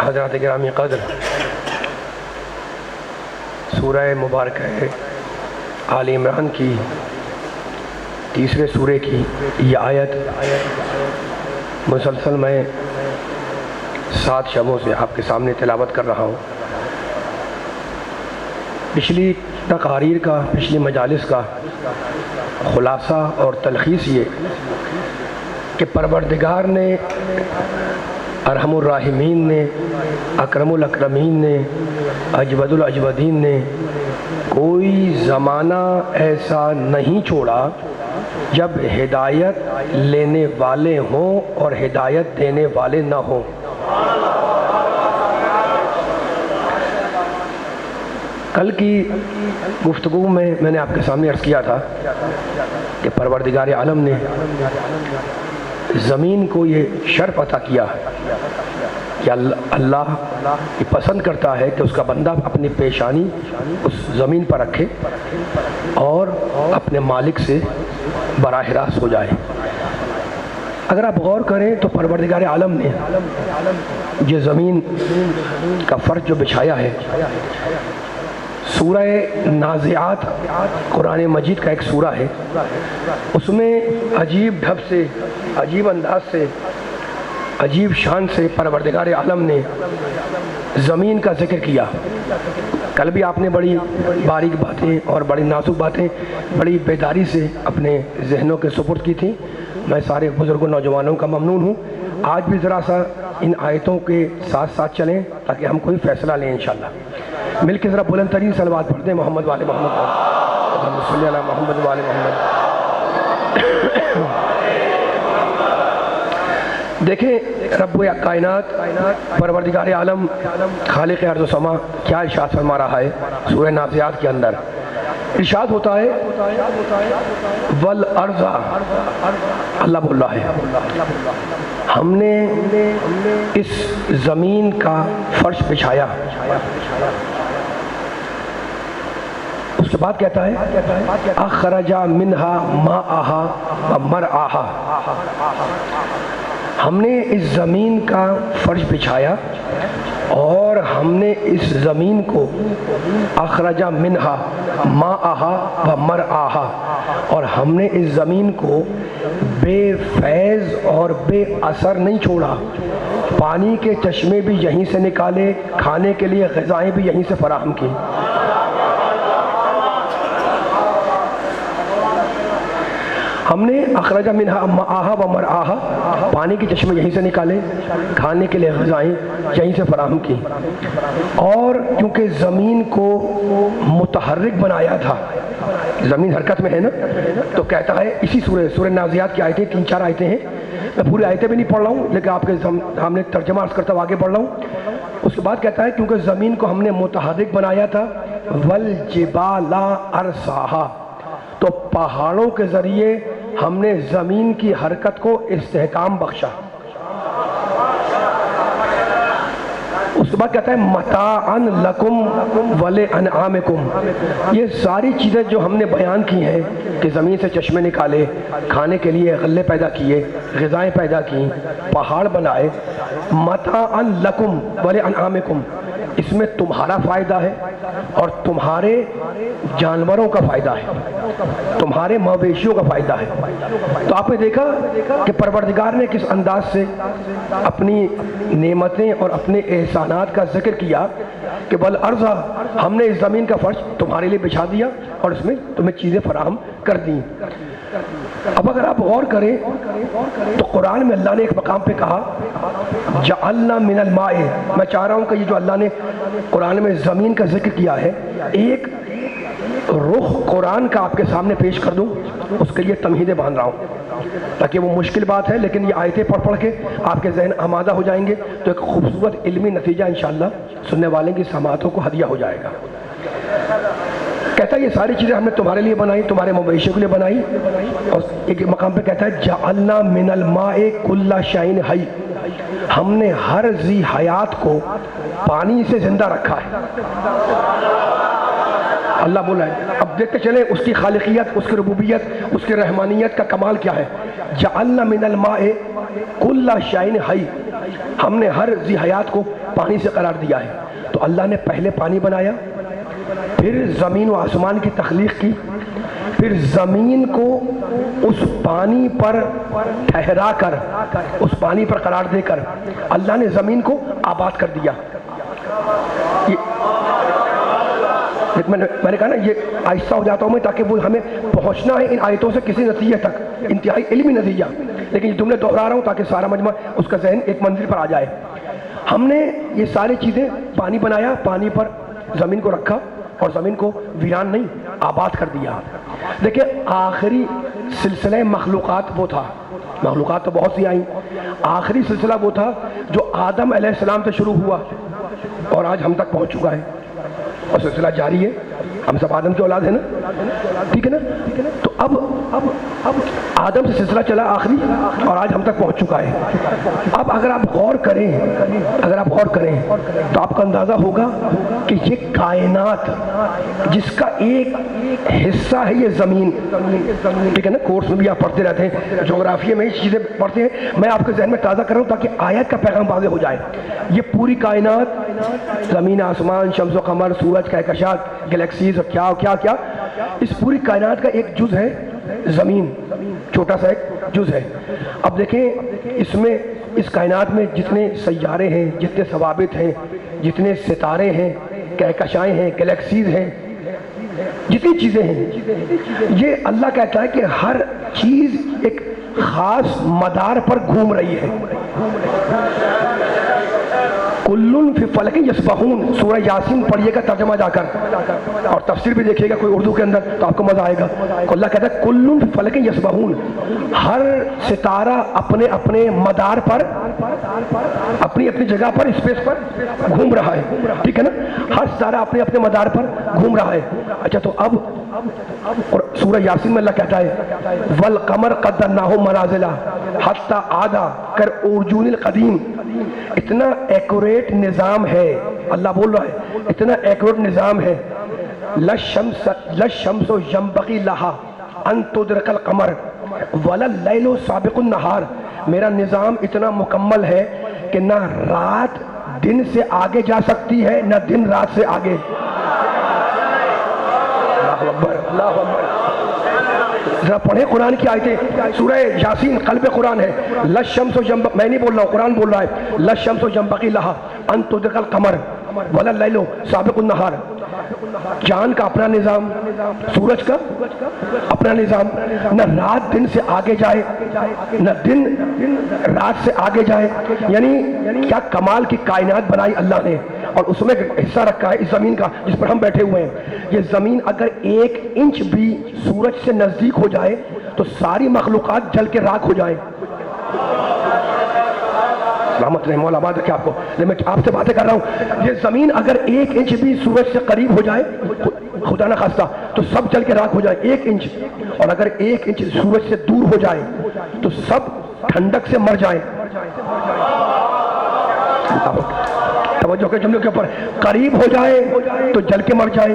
حضرات گرامی قدر، سورہ مبارکہ آل عمران کی تیسرے سورے کی یہ آیت مسلسل میں 7 شبوں سے آپ کے سامنے تلاوت کر رہا ہوں۔ پچھلی تقاریر کا، پچھلی مجالس کا خلاصہ اور تلخیص یہ کہ پروردگار نے، ارحم الراحمین نے، اکرم الاکرمین نے، اجود الاجودین نے کوئی زمانہ ایسا نہیں چھوڑا جب ہدایت لینے والے ہوں اور ہدایت دینے والے نہ ہوں۔ کل کی گفتگو میں نے آپ کے سامنے عرض کیا تھا کہ پروردگار عالم نے زمین کو یہ شرف عطا کیا کہ اللہ یہ پسند کرتا ہے کہ اس کا بندہ اپنی پیشانی اس زمین پر رکھے اور اپنے مالک سے براہ راست ہو جائے۔ اگر آپ غور کریں تو پروردگار عالم نے یہ زمین کا فرش جو بچھایا ہے، سورہ نازعات قرآن مجید کا ایک سورہ ہے، اس میں عجیب ڈھب سے، عجیب انداز سے، عجیب شان سے پروردگار عالم نے زمین کا ذکر کیا۔ کل بھی آپ نے بڑی باریک باتیں اور بڑی نازک باتیں بڑی بیداری سے اپنے ذہنوں کے سپرد کی تھیں۔ میں سارے بزرگوں نوجوانوں کا ممنون ہوں۔ آج بھی ذرا سا ان آیتوں کے ساتھ ساتھ چلیں تاکہ ہم کوئی فیصلہ لیں انشاءاللہ۔ مل کے ذرا بلند ترین صلوات پڑھتے ہیں محمد والے محمد، اللہم صلی علی محمد والے محمد۔ دیکھیں رب کائنات پروردگار عالم خالق ارض و سما کیا ارشاد فرما رہا ہے سورہ نازعات کے اندر۔ ارشاد ہوتا ہے والارض، اللہ بول رہا ہے ہم نے اس زمین کا فرش بچھایا۔ اس کے بعد کہتا ہے اخرج منہا ماءہا ومرعاہا، ہم نے اس زمین کا فرش بچھایا اور ہم نے اس زمین کو اخرج منہا ماءہا ومرعاہا، اور ہم نے اس زمین کو بے فیض اور بے اثر نہیں چھوڑا۔ پانی کے چشمے بھی یہیں سے نکالے، کھانے کے لیے غذائیں بھی یہیں سے فراہم کی۔ ہم نے اخرج منہا ماءہا ومرعاہا، پانی کے چشمے یہیں سے نکالے، کھانے کے لیے غذائیں یہیں سے فراہم کی، اور کیونکہ زمین کو متحرک بنایا تھا، زمین حرکت میں ہے نا، تو کہتا ہے اسی سورہ نازعات کی آیتیں 3-4 آیتیں ہیں، میں پوری آیتیں بھی نہیں پڑھ رہا ہوں لیکن آپ کے سامنے ترجمہ عرض کرتا ہوں، آگے بڑھ رہا ہوں۔ اس کے بعد کہتا ہے کیونکہ زمین کو ہم نے متحرک بنایا تھا، والجبال ارساہا، تو پہاڑوں کے ذریعے ہم نے زمین کی حرکت کو استحکام بخشا۔ اس کے بعد کہتا ہے متاعن لکم ولانعامکم، یہ ساری چیزیں جو ہم نے بیان کی ہیں کہ زمین سے چشمے نکالے، کھانے کے لیے غلے پیدا کیے، غذائیں پیدا کی، پہاڑ بنائے، متاعن لکم ولانعامکم، اس میں تمہارا فائدہ ہے اور تمہارے جانوروں کا فائدہ ہے، تمہارے مویشیوں کا فائدہ ہے۔ تو آپ نے دیکھا کہ پروردگار نے کس انداز سے اپنی نعمتیں اور اپنے احسانات کا ذکر کیا کہ والارض، ہم نے اس زمین کا فرش تمہارے لیے بچھا دیا اور اس میں تمہیں چیزیں فراہم کر دیں۔ اب اگر آپ غور کریں تو قرآن میں اللہ نے ایک مقام پہ کہا جعلنا من الماء، میں چاہ رہا ہوں کہ یہ جو اللہ نے قرآن میں زمین کا ذکر کیا ہے، ایک رخ قرآن کا آپ کے سامنے پیش کر دوں، اس کے لیے تمہیدیں باندھ رہا ہوں تاکہ وہ مشکل بات ہے لیکن یہ آیتیں پڑھ کے آپ کے ذہن آمادہ ہو جائیں گے تو ایک خوبصورت علمی نتیجہ انشاءاللہ سننے والے کی سماعتوں کو ہدیہ ہو جائے گا۔ کہتا ہے یہ ساری چیزیں ہم نے تمہارے لیے بنائی، تمہارے مویشیوں کے لیے بنائی، اور ایک مقام پہ کہتا ہے جعلنا من الماء کل شیء حی، ہم نے ہر ذی حیات کو پانی سے زندہ رکھا ہے۔ اللہ بولا ہے، اب دیکھتے چلیں اس کی خالقیت، اس کی ربوبیت، اس کی رحمانیت کا کمال کیا ہے۔ جعلنا من الماء کل شیء حی، ہم نے ہر ذی حیات کو پانی سے قرار دیا ہے. تو اللہ نے پہلے پانی بنایا، پھر زمین و آسمان کی تخلیق کی، پھر زمین کو اس پانی پر ٹھہرا کر، اس پانی پر قرار دے کر اللہ نے زمین کو آباد کر دیا. میں نے کہا نا یہ آہستہ ہو جاتا ہوں میں تاکہ وہ ہمیں پہنچنا ہے ان آیتوں سے کسی نتیجے تک، انتہائی علمی نتیجہ، لیکن تم نے دوہرا رہا ہوں تاکہ سارا مجمع اس کا ذہن ایک منزل پر آ جائے. ہم نے یہ ساری چیزیں، پانی بنایا، پانی پر زمین کو رکھا اور زمین کو ویران نہیں آباد کر دیا. دیکھیں آخری سلسلہ مخلوقات وہ تھا، مخلوقات تو بہت سی آئیں، آخری سلسلہ وہ تھا جو آدم علیہ السلام سے شروع ہوا اور آج ہم تک پہنچ چکا ہے اور سلسلہ جاری ہے. ہم سب آدم کی اولاد ہیں نا، ٹھیک ہے نا. تو اب آدم سے سلسلہ چلا آخری اور آج ہم تک پہنچ چکا ہے. اب اگر آپ غور کریں تو آپ کا اندازہ ہوگا کہ یہ کائنات جس کا ایک حصہ ہے یہ زمین، ٹھیک ہے نا. کورس میں بھی آپ پڑھتے رہتے ہیں، جغرافیہ میں یہ چیزیں پڑھتے ہیں، میں آپ کے ذہن میں تازہ کر رہا ہوں تاکہ آیت کا پیغام واضح ہو جائے. یہ پوری کائنات، زمین، آسمان، شمس و قمر، سورج، کہکشات، گلیکسیز اور کیا، اس پوری کائنات کا ایک جز ہے زمین، چھوٹا سا ایک جز ہے. اب دیکھیں اس میں، اس کائنات میں جتنے سیارے ہیں، جتنے ثوابت ہیں، جتنے ستارے ہیں، کہکشائیں ہیں، گلیکسیز ہیں، جتنی چیزیں ہیں، یہ اللہ کہتا ہے کہ ہر چیز ایک خاص مدار پر گھوم رہی ہے. کلن فی فلک یسبحون، سورہ یاسین پڑھیے گا ترجمہ جا کر اور تفسیر بھی دیکھیے گا کوئی اردو کے اندر تو آپ کو مزہ آئے گا. اللہ کہتا ہے کلن فی فلک یسبحون، ہر ستارہ اپنے اپنے مدار پر، اپنی اپنی جگہ پر، اسپیس پر گھوم رہا ہے، ٹھیک ہے نا. ہر ستارہ اپنے اپنے مدار پر گھوم رہا ہے. اچھا تو اب اور سورہ یاسین میں اللہ کہتا ہے والقمر قدرناہ منازل حتی عاد کالعرجون القدیم، اتنا ایکوریٹ نظام ہے، اللہ بول رہا ہے اتنا ایکوریٹ نظام ہے. للشمس ینبغی لہا ان تدرک القمر ولا اللیل سابق النہار، میرا نظام اتنا مکمل ہے کہ نہ رات دن سے آگے جا سکتی ہے نہ دن رات سے آگے. اللہ اکبر، اللہ اکبر. ذرا پڑھیں قرآن کی آیتیں، سورہ یاسین قلب قرآن ہے. للشمس ینبغی، میں نہیں بول رہا ہوں قرآن بول رہا ہے، للشمس ینبغی لہا ان تدرک القمر ولا اللیل سابق النہار. چاند کا اپنا نظام، سورج کا اپنا نظام، نہ رات دن سے آگے جائے نہ دن رات سے آگے جائے. یعنی کیا کمال کی کائنات بنائی اللہ نے، اور اس میں حصہ رکھا ہے اس زمین کا جس پر ہم بیٹھے ہوئے ہیں. یہ زمین اگر 1 انچ بھی سورج سے نزدیک ہو جائے تو ساری مخلوقات جل کے راکھ ہو جائیں. رحمت رحمہ اللہ آباد رکھے آپ کو. میں آپ سے باتیں کر رہا ہوں، یہ زمین اگر 1 انچ بھی سورج سے قریب ہو جائے، خدا نہ خواستہ، تو سب جل کے راکھ ہو جائے 1 انچ. اور اگر 1 انچ سورج سے دور ہو جائے تو سب ٹھنڈک سے مر جائیں. توجہ کے جملے کے اوپر، قریب ہو جائے تو جل کے مر جائے،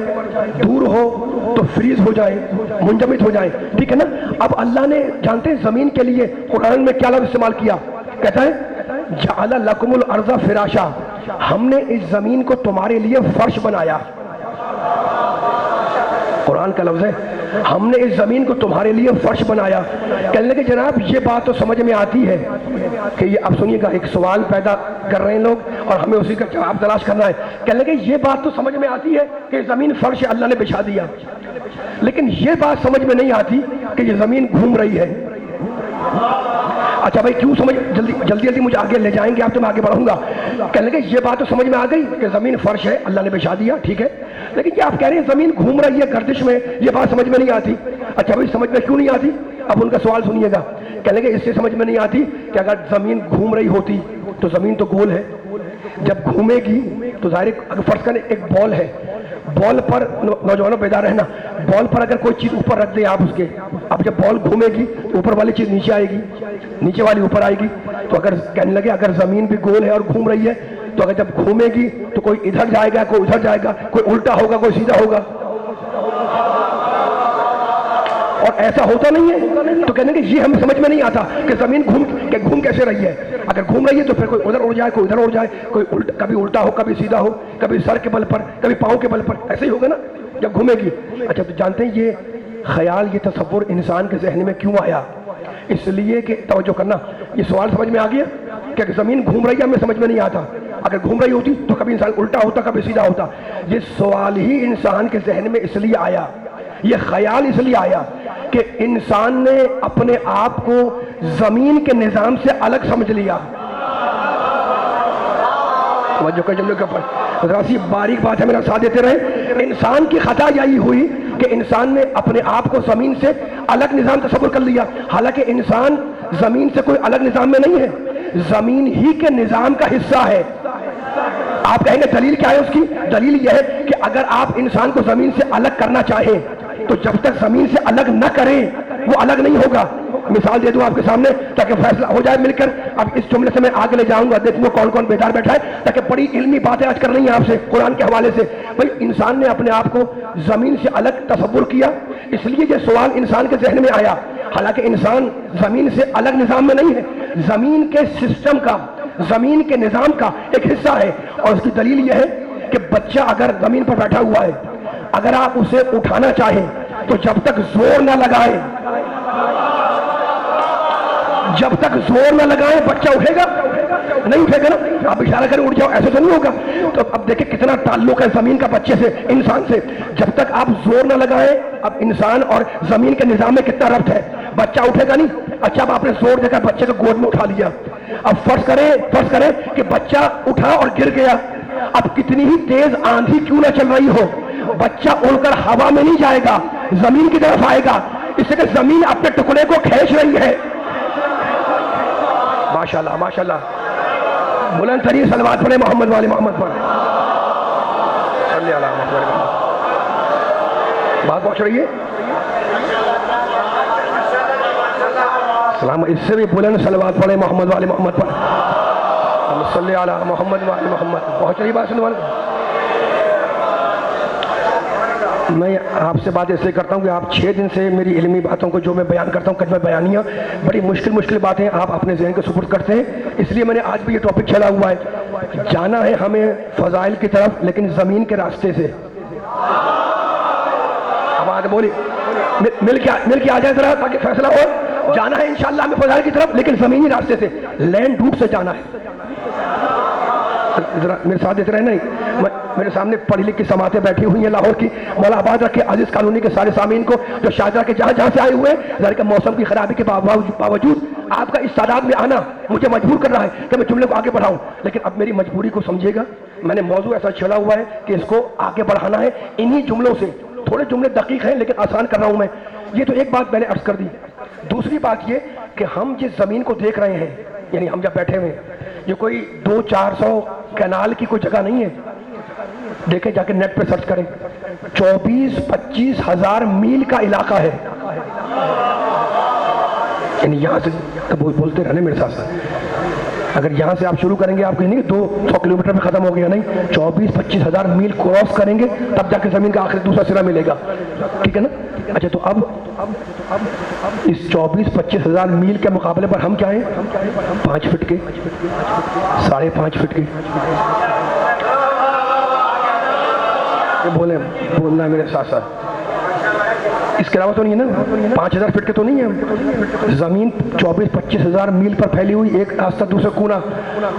دور ہو تو فریز ہو جائے، منجمد ہو جائے، ٹھیک ہے نا. اب اللہ نے جانتے ہیں زمین کے لیے قرآن میں کیا لفظ استعمال کیا؟ کہتا ہے جعل لکم الارض فراشا، ہم نے اس زمین کو تمہارے لیے فرش بنایا. قرآن کا لفظ ہے ہم نے اس زمین کو تمہارے لیے فرش بنایا. کہنے لگے جناب یہ بات تو سمجھ میں آتی ہے کہ یہ، اب سنیے گا ایک سوال پیدا کر رہے ہیں لوگ اور ہمیں اسی کا جواب تلاش کرنا ہے. کہنے لگے یہ بات تو سمجھ میں آتی ہے کہ زمین فرش اللہ نے بچھا دیا، لیکن یہ بات سمجھ میں نہیں آتی کہ یہ زمین گھوم رہی ہے. اچھا بھائی کیوں سمجھ، جلدی مجھے آگے لے جائیں گے آپ تو میں آگے بڑھوں گا. کہنے لگے یہ بات تو سمجھ میں آ گئی کہ زمین فرش ہے اللہ نے بچھا دیا، ٹھیک ہے، لیکن یہ آپ کہہ رہے ہیں زمین گھوم رہی ہے گردش میں، یہ بات سمجھ میں نہیں آتی. اچھا بھائی سمجھ میں کیوں نہیں آتی؟ اب ان کا سوال سنیے گا. کہنے لگے اس سے سمجھ میں نہیں آتی کہ اگر زمین گھوم رہی ہوتی تو زمین تو گول ہے، جب گھومے گی تو ظاہر اگر فرض کریں ایک بال ہے، بال پر نوجوانوں بیدار رہنا، بال پر اگر کوئی چیز اوپر رکھ دیں آپ اس کے، اب جب بال گھومے گی تو اوپر والی چیز نیچے آئے گی، نیچے والی اوپر آئے گی. تو اگر کہنے لگے اگر زمین بھی گول ہے اور گھوم رہی ہے تو اگر جب گھومے گی تو کوئی ادھر جائے گا کوئی ادھر جائے گا، کوئی الٹا ہوگا کوئی سیدھا ہوگا، اور ایسا ہوتا نہیں ہے. تو کہنے کہ یہ ہمیں سمجھ میں نہیں آتا کہ زمین گھوم کہ گھوم کیسے رہی ہے. اگر گھوم رہی ہے تو پھر کوئی ادھر اڑ جائے, کوئی ادھر اڑ جائے, کوئی کبھی الٹا ہو, کبھی سیدھا ہو, کبھی سر کے بل پر, کبھی پاؤں کے بل پر, ایسے ہی ہوگا نا جب گھومے گی. اچھا تو جانتے ہیں یہ خیال, یہ تصور انسان کے ذہن میں کیوں آیا؟ اس لیے کہ توجہ کرنا, یہ سوال سمجھ میں آ گیا کہ زمین گھوم رہی ہے, ہمیں سمجھ میں نہیں آتا. اگر گھوم رہی ہوتی تو کبھی انسان الٹا ہوتا, کبھی سیدھا ہوتا. یہ سوال ہی انسان کے ذہن میں اس لیے آیا, یہ خیال اس لیے آیا کہ انسان نے اپنے آپ کو زمین کے نظام سے الگ سمجھ لیا. توجہ کر جملے کے اوپر, ذرا سی باریک بات ہے, میرا ساتھ دیتے رہے. انسان کی خطا یہی ہوئی کہ انسان نے اپنے آپ کو زمین سے الگ نظام تصور کر لیا, حالانکہ انسان زمین سے کوئی الگ نظام میں نہیں ہے, زمین ہی کے نظام کا حصہ ہے. آپ کہیں گے دلیل کیا ہے اس کی؟ دلیل یہ ہے کہ اگر آپ انسان کو زمین سے الگ کرنا چاہیں تو جب تک زمین سے الگ نہ کریں وہ الگ نہیں ہوگا. مثال دے دوں آپ کے سامنے تاکہ فیصلہ ہو جائے مل کر. اب اس جملے سے میں آگے لے جاؤں گا, دیکھوں کون کون بیدار بیٹھا ہے, تاکہ بڑی علمی باتیں آج کرنی ہیں آپ سے قرآن کے حوالے سے. بھائی انسان نے اپنے آپ کو زمین سے الگ تصور کیا, اس لیے یہ سوال انسان کے ذہن میں آیا, حالانکہ انسان زمین سے الگ نظام میں نہیں ہے, زمین کے سسٹم کا, زمین کے نظام کا ایک حصہ ہے. اور اس کی دلیل یہ ہے کہ بچہ اگر زمین پر بیٹھا ہوا ہے, اگر آپ اسے اٹھانا چاہیں تو جب تک زور نہ لگائیں, جب تک زور نہ لگائیں بچہ اٹھے گا نہیں, اٹھے گا نا. آپ اشارہ کریں اٹھ جاؤ, ایسے تو نہیں ہوگا. تو اب دیکھیں کتنا تعلق ہے زمین کا بچے سے, انسان سے. جب تک آپ زور نہ لگائیں, اب انسان اور زمین کے نظام میں کتنا ربط ہے, بچہ اٹھے گا نہیں. اچھا اب آپ نے زور دے کر بچے کو گود میں اٹھا لیا, اب فرض کریں کہ بچہ اٹھا اور گر گیا. اب کتنی ہی تیز آندھی کیوں نہ چل رہی ہو, بچہ اڑ کر ہوا میں نہیں جائے گا, زمین کی طرف آئے گا, اس سے کہ زمین اپنے ٹکڑے کو کھینچ رہی ہے. ماشاءاللہ ماشاءاللہ, بلند ترین صلوات پڑھیں محمد والے محمد پر, صلی اللہ علیہ وسلم. بات پہنچ رہی ہے؟ سلام. اس سے بھی بلند صلوات پڑھیں محمد والے محمد پر, صلی علی محمد والے محمد. پہنچ رہی بات سننے والے. میں آپ سے بات ایسے کرتا ہوں کہ آپ 6 دن سے میری علمی باتوں کو جو میں بیان کرتا ہوں, کلمہ بیانیہ, بڑی مشکل باتیں آپ اپنے ذہن کے سپرد کرتے ہیں. اس لیے میں نے آج بھی یہ ٹاپک چھیڑا ہوا ہے. جانا ہے ہمیں فضائل کی طرف, لیکن زمین کے راستے سے. آواز بولی, مل کے آ جائے ذرا تاکہ فیصلہ ہو. جانا ہے انشاءاللہ ہمیں فضائل کی طرف, لیکن زمینی راستے سے, لینڈ روٹ سے جانا ہے. ذرا میرے ساتھ دیتے رہے. نہیں, میرے سامنے پڑھی لکھی سماعتیں بیٹھی ہوئی ہیں لاہور کی, مولا آباد رکھے عزیز کالونی کے سارے سامعین کو جو شاہجہاں کے جہاں سے آئے ہوئے ہیں. ذرا کہ موسم کی خرابی کے باوجود آپ کا اس تعداد میں آنا مجھے مجبور کر رہا ہے کہ میں جملے کو آگے بڑھاؤں. لیکن اب میری مجبوری کو سمجھیے گا, میں نے موضوع ایسا چھیڑا ہوا ہے کہ اس کو آگے بڑھانا ہے انہی جملوں سے. تھوڑے جملے دقیق ہیں لیکن آسان کر رہا ہوں میں. یہ تو ایک بات میں نے عرض کر دی. دوسری بات یہ کہ ہم جس زمین کو دیکھ رہے ہیں, یعنی ہم جب بیٹھے ہوئے ہیں, یہ کوئی 200-400 کینال کی کوئی جگہ نہیں ہے. دیکھیں جا کے نیٹ پہ سرچ کریں, 24-25 ہزار میل کا علاقہ ہے. یعنی یہاں سے بولتے رہنے میرے ساتھ ساتھ, اگر یہاں سے آپ شروع کریں گے آپ کہیں نہیں 200 کلومیٹر میں ختم ہو گیا, نہیں, 24-25 ہزار میل کراس کریں گے تب جا کے زمین کا آخر دوسرا سرا ملے گا. ٹھیک ہے نا. اچھا تو اب اس 24-25 ہزار میل کے مقابلے پر ہم کیا ہیں, 5 فٹ کے, 5.5 فٹ کے. بولنا ہے میرے ساتھ ساتھ. اس کے علاوہ تو نہیں ہے نا, 5000 فٹ کے تو نہیں ہے. زمین 24-25 ہزار میل پر پھیلی ہوئی, ایک راستہ دوسرا کونا,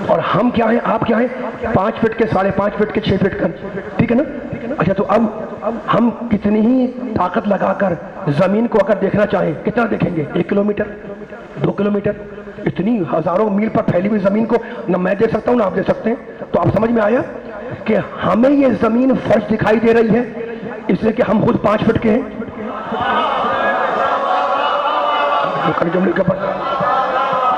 اور ہم کیا ہیں, آپ کیا ہیں, 5 فٹ کے, 5.5 فٹ کے, 6 فٹ کا. ٹھیک ہے نا. اچھا تو اب ہم کتنی ہی طاقت لگا کر زمین کو اگر دیکھنا چاہیں کتنا دیکھیں گے, 1 کلومیٹر, 2 کلومیٹر, اتنی ہزاروں میل پر پھیلی ہوئی زمین کو نہ میں دیکھ سکتا ہوں نہ آپ دیکھ سکتے ہیں. تو آپ سمجھ میں آیا کہ ہمیں یہ زمین فرش دکھائی دے رہی ہے اس لیے کہ ہم خود 5 فٹ کے ہیں. جملے کے اوپر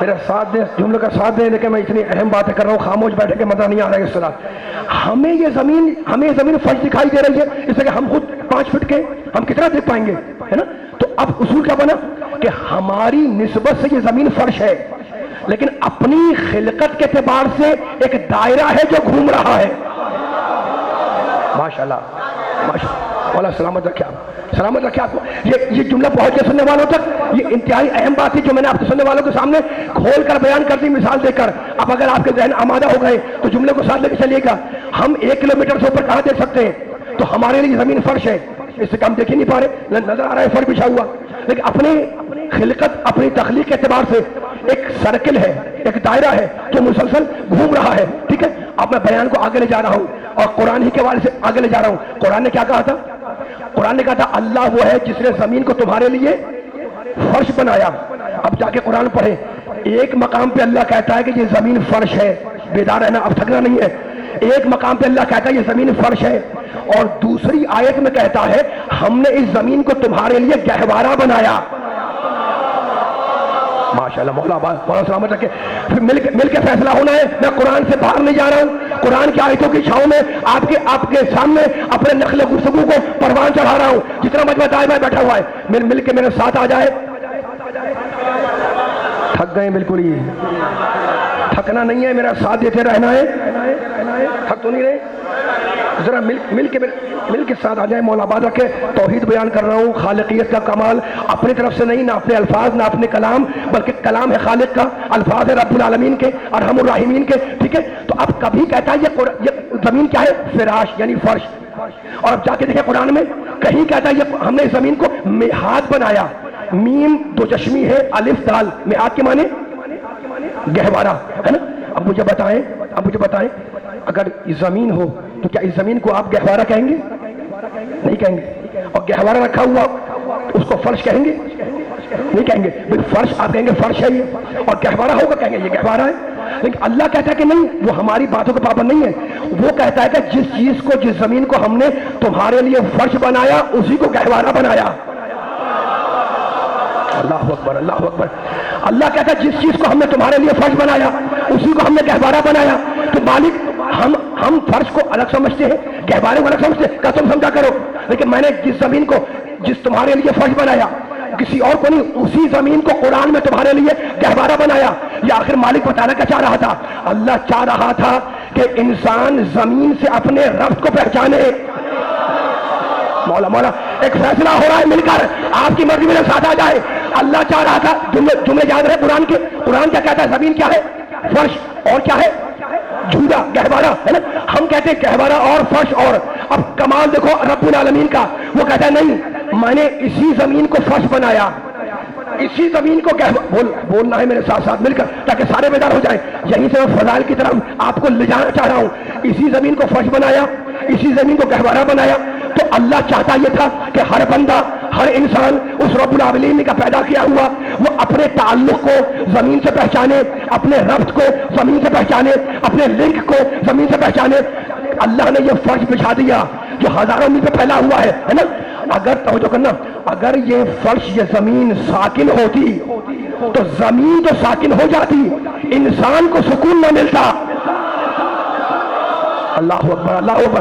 میرا ساتھ دیں, جملے کا ساتھ دیں, لیکن میں اتنی اہم باتیں کر رہا ہوں, خاموش بیٹھے کے مزہ نہیں آ رہا ہے اس طرح. ہمیں یہ زمین فرش دکھائی دے رہی ہے اس لیے کہ ہم خود 5 فٹ کے, ہم کتنا دیکھ پائیں گے, ہے نا. تو اب اصول کیا بنا کہ ہماری نسبت سے یہ زمین فرش ہے, لیکن اپنی خلقت کے اعتبار سے ایک دائرہ ہے جو گھوم رہا ہے. ماشاءاللہ ماشاءاللہ, اللہ سلامت رکھے آپ, سلامت رکھے آپ کو. یہ جملہ پہنچ گیا سننے والوں تک. یہ انتہائی اہم بات تھی جو میں نے آپ کے سننے والوں کے سامنے کھول کر بیان کر دی مثال دے کر. اب اگر آپ کے ذہن آمادہ ہو گئے تو جملے کو ساتھ لے کے چلیے گا. ہم 1 کلومیٹر سے اوپر کہاں دیکھ سکتے ہیں؟ تو ہمارے لیے زمین فرش ہے, اس سے کم دیکھ ہی نہیں پا رہے, نظر آ رہا ہے فرش بچھا ہوا, لیکن اپنی خلقت اپنی تخلیق کے اعتبار سے ایک سرکل ہے, ایک دائرہ ہے جو مسلسل گھوم رہا ہے. ٹھیک ہے, اب میں بیان کو آگے لے جا رہا ہوں اور قرآن ہی کے حوالے سے آگے لے جا رہا ہوں. قرآن نے کیا کہا تھا؟ قرآن نے کہا تھا اللہ وہ ہے جس نے زمین کو تمہارے لیے فرش بنایا. اب جا کے قرآن پڑھے, ایک مقام پہ اللہ کہتا ہے کہ یہ زمین فرش ہے, بیدار رہنا, اب تھکنا نہیں ہے. ایک مقام پہ اللہ کہتا ہے یہ زمین فرش ہے, اور دوسری آیت میں کہتا ہے ہم نے اس زمین کو تمہارے لیے گہوارہ بنایا. ماشاءاللہ, مولا سلامت رکھے. پھر مل کے فیصلہ ہونا ہے. میں قرآن سے باہر نہیں جا رہا ہوں, قرآن کی آیتوں کی چھاؤں میں آپ کے سامنے اپنے نقل گفتگو کو پروان چڑھا رہا ہوں. جتنا مجمع دائیں بائیں بیٹھا ہوا ہے مل کے میرے ساتھ آ جائے. تھک گئے بالکل ہی, تھکنا نہیں ہے, میرا ساتھ دیتے رہنا ہے. تھک تو نہیں رہے؟ ذرا مل کے ساتھ آ جائے. مولا آباد رکھے. توحید بیان کر رہا ہوں, خالقیت کا کمال اپنی طرف سے نہیں, نہ اپنے الفاظ نہ اپنے کلام, بلکہ کلام ہے خالق کا, الفاظ ہے رب العالمین کے, ارحم الراحمین کے. ٹھیک ہے, تو اب کبھی کہتا ہے یہ زمین کیا ہے؟ فراش یعنی فرش. اور اب جا کے دیکھیں قرآن میں کہیں کہتا ہے یہ ہم نے اس زمین کو میعاد بنایا. میم دو چشمی ہے, الف دال, میعاد کے معنی گہوارہ ہے نا. اب مجھے بتائیں اگر زمین ہو تو کیا اس زمین کو آپ گہوارہ کہیں گے؟ نہیں کہیں گے. اور گہوارہ رکھا ہوا اس کو فرش کہیں گے؟ نہیں کہیں گے. فرش آپ کہیں گے فرش ہے یہ, اور گہوارہ ہوگا کہیں گے یہ گہوارہ ہے. لیکن اللہ کہتا ہے کہ نہیں, وہ ہماری باتوں کا پابند نہیں ہے. وہ کہتا ہے کہ جس چیز کو, جس زمین کو ہم نے تمہارے لیے فرش بنایا اسی کو گہوارہ بنایا. اللہ اکبر, اللہ اکبر. اللہ کہتا ہے جس چیز کو ہم نے تمہارے لیے فرش بنایا اسی کو ہم نے گہوارہ بنایا. تو مالک ہم فرش کو الگ سمجھتے ہیں, گہوارے کو الگ سمجھتے ہیں, کہ تم سمجھا کرو. لیکن میں نے جس زمین کو, جس تمہارے لیے فرش بنایا, کسی اور کو نہیں, اسی زمین کو قرآن میں تمہارے لیے گہوارہ بنایا. یہ آخر مالک بتانا کیا چاہ رہا تھا؟ اللہ چاہ رہا تھا کہ انسان زمین سے اپنے رب کو پہچانے. مولا ایک فیصلہ ہو رہا ہے, مل کر آپ کی مرضی میرے ساتھ آ جائے. اللہ چاہ رہا تھا, جملے یاد رہے قرآن کے. قرآن کیا کہتا ہے؟ زمین کیا ہے؟ فرش. اور کیا ہے؟ جھولا, گہوارہ ہے نا. ہم کہتے ہیں گہوارہ اور فرش. اور اب کمال دیکھو رب العالمین کا, وہ کہتا ہے نہیں, میں نے اسی زمین کو فرش بنایا, اسی زمین کو بولنا ہے میرے ساتھ ساتھ مل کر تاکہ سارے بیدار ہو جائیں. یہیں سے میں فضائل کی طرف آپ کو لے جانا چاہ رہا ہوں. اسی زمین کو فرش بنایا, اسی زمین کو گہوارہ بنایا. تو اللہ چاہتا یہ تھا کہ ہر بندہ, ہر انسان اس رب العالمین کا پیدا کیا ہوا وہ اپنے تعلق کو زمین سے پہچانے, اپنے ربط کو زمین سے پہچانے, اپنے لنک کو زمین سے پہچانے. اللہ نے یہ فرش بچھا دیا جو ہزاروں میل پہ پھیلا ہوا ہے نا. اگر توجہ کرنا, اگر یہ فرش, یہ زمین ساکن ہوتی تو زمین تو ساکن ہو جاتی, انسان کو سکون نہ ملتا. اللہ اکبر, اللہ اکبر.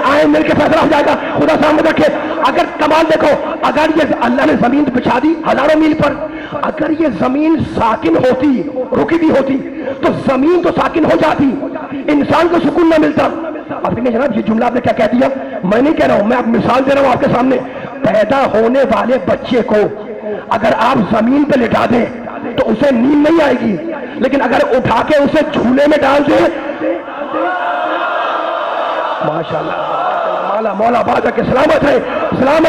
آئے مل کے فیصلہ ہو جائے گا. خدا سامنے رکھے. اگر کمال دیکھو, اگر یہ اللہ نے زمین بچھا دی ہزاروں میل پر, اگر یہ زمین ساکن ہوتی, رکی بھی ہوتی, تو زمین تو ساکن ہو جاتی, انسان کو سکون نہ ملتا. آپ کہیں جناب یہ جملہ آپ نے کیا کہہ دیا؟ میں نہیں کہہ رہا ہوں, میں اب مثال دے رہا ہوں آپ کے سامنے. پیدا ہونے والے بچے کو اگر آپ زمین پہ لٹا دیں تو اسے نیند نہیں آئے گی, لیکن اگر اٹھا کے اسے جھولے میں ڈال دیں, ماشاءاللہ مولا بات ہے کہ سلامت